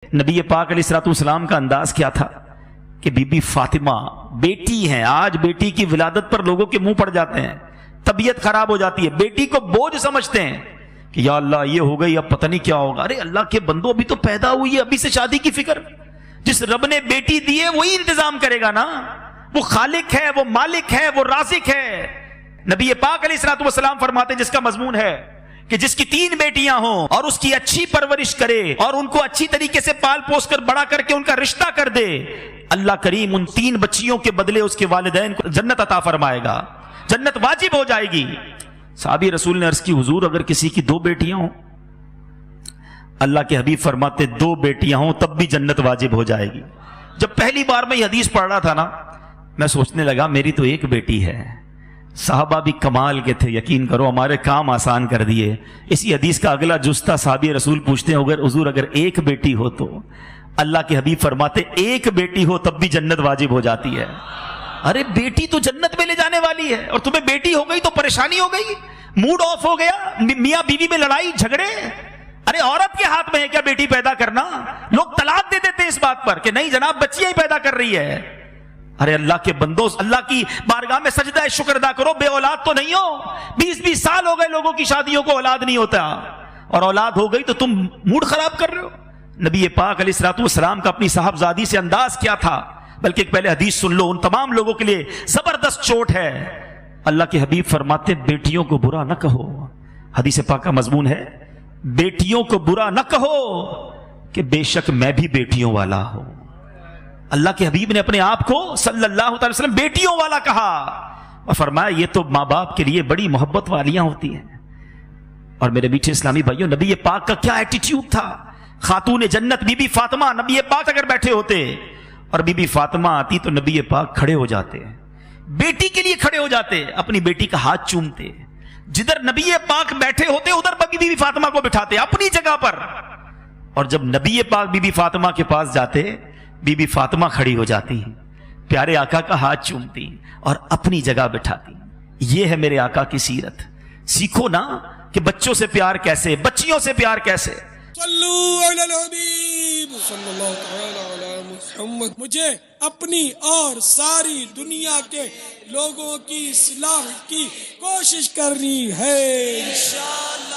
نبی پاک علیہ السلام کا انداز کیا تھا کہ بی بی فاطمہ بیٹی ہیں، آج بیٹی کی ولادت پر لوگوں کے منہ پڑ جاتے ہیں، طبیعت خراب ہو جاتی ہے، بیٹی کو بوجھ سمجھتے ہیں کہ یا اللہ یہ ہو گئی اب پتہ نہیں کیا ہوگا۔ ارے اللہ کے بندو ابھی تو پیدا ہوئی ہے، ابھی سے شادی کی فکر؟ جس رب نے بیٹی دی ہے وہی انتظام کرے گا نا، وہ خالق ہے، وہ مالک ہے، وہ رازق ہے۔ نبی پاک علیہ السلام فرماتے ہیں جس کا مضمون ہے کہ جس کی 3 بیٹیاں ہوں اور اس کی اچھی پرورش کرے اور ان کو اچھی طریقے سے پال پوس کر بڑا کر کے ان کا رشتہ کر دے، اللہ کریم ان 3 بچیوں کے بدلے اس کے والدین کو جنت عطا فرمائے گا، جنت واجب ہو جائے گی۔ صحابی رسول نے عرض کی حضور اگر کسی کی 2 بیٹیاں ہوں؟ اللہ کے حبیب فرماتے 2 بیٹیاں ہوں تب بھی جنت واجب ہو جائے گی۔ جب پہلی بار میں یہ حدیث پڑھ رہا تھا نا، میں سوچنے لگا میری تو 1 بیٹی ہے۔ صحابہ بھی کمال کے تھے، یقین کرو ہمارے کام آسان کر دیے۔ اسی حدیث کا اگلا جزتا صحابی رسول پوچھتے ہیں حضور اگر 1 بیٹی ہو تو؟ اللہ کے حبیب فرماتے 1 بیٹی ہو تب بھی جنت واجب ہو جاتی ہے۔ ارے بیٹی تو جنت میں لے جانے والی ہے، اور تمہیں بیٹی ہو گئی تو پریشانی ہو گئی، موڈ آف ہو گیا، میاں بیوی میں لڑائی جھگڑے۔ ارے عورت کے ہاتھ میں ہے کیا بیٹی پیدا کرنا؟ لوگ طلاق دے دیتے اس بات پر کہ نہیں جناب بچیاں ہی پیدا کر رہی ہے۔ ارے اللہ کے بندو، اللہ کی بارگاہ میں سجدہ شکر ادا کرو، بے اولاد تو نہیں ہو۔ 20 سال ہو گئے لوگوں کی شادیوں کو اولاد نہیں ہوتا، اور اولاد ہو گئی تو تم موڈ خراب کر رہے ہو۔ نبی پاک علیہ السلام کا اپنی صاحبزادی سے انداز کیا تھا، بلکہ ایک پہلے حدیث سن لو، ان تمام لوگوں کے لیے زبردست چوٹ ہے۔ اللہ کے حبیب فرماتے بیٹیوں کو برا نہ کہو، حدیث پاک کا مضمون ہے بیٹیوں کو برا نہ کہو کہ بے شک میں بھی بیٹیوں والا ہوں۔ اللہ کے حبیب نے اپنے آپ کو صلی اللہ علیہ وسلم بیٹیوں والا کہا، اور فرمایا یہ تو ماں باپ کے لیے بڑی محبت والیاں ہوتی ہیں۔ اور میرے میٹھے اسلامی بھائیوں، نبی پاک کا کیا ایٹیٹیوڈ تھا۔ خاتون جنت بی بی فاطمہ، نبی پاک اگر بیٹھے ہوتے اور بی بی فاطمہ آتی تو نبی پاک کھڑے ہو جاتے، بیٹی کے لیے کھڑے ہو جاتے، اپنی بیٹی کا ہاتھ چومتے۔ جدھر نبی پاک بیٹھے ہوتے ادھر بی بی فاطمہ کو بٹھاتے اپنی جگہ پر، اور جب نبی پاک بی بی فاطمہ کے پاس جاتے بی بی فاطمہ کھڑی ہو جاتی، پیارے آقا کا ہاتھ چومتی اور اپنی جگہ بٹھاتی۔ یہ ہے میرے آقا کی سیرت۔ سیکھو نا کہ بچوں سے پیار کیسے، بچیوں سے پیار کیسے۔ صلو علی الحبیب صلی اللہ تعالی علی محمد۔ مجھے اپنی اور ساری دنیا کے لوگوں کی اصلاح کی کوشش کرنی ہے انشاءاللہ۔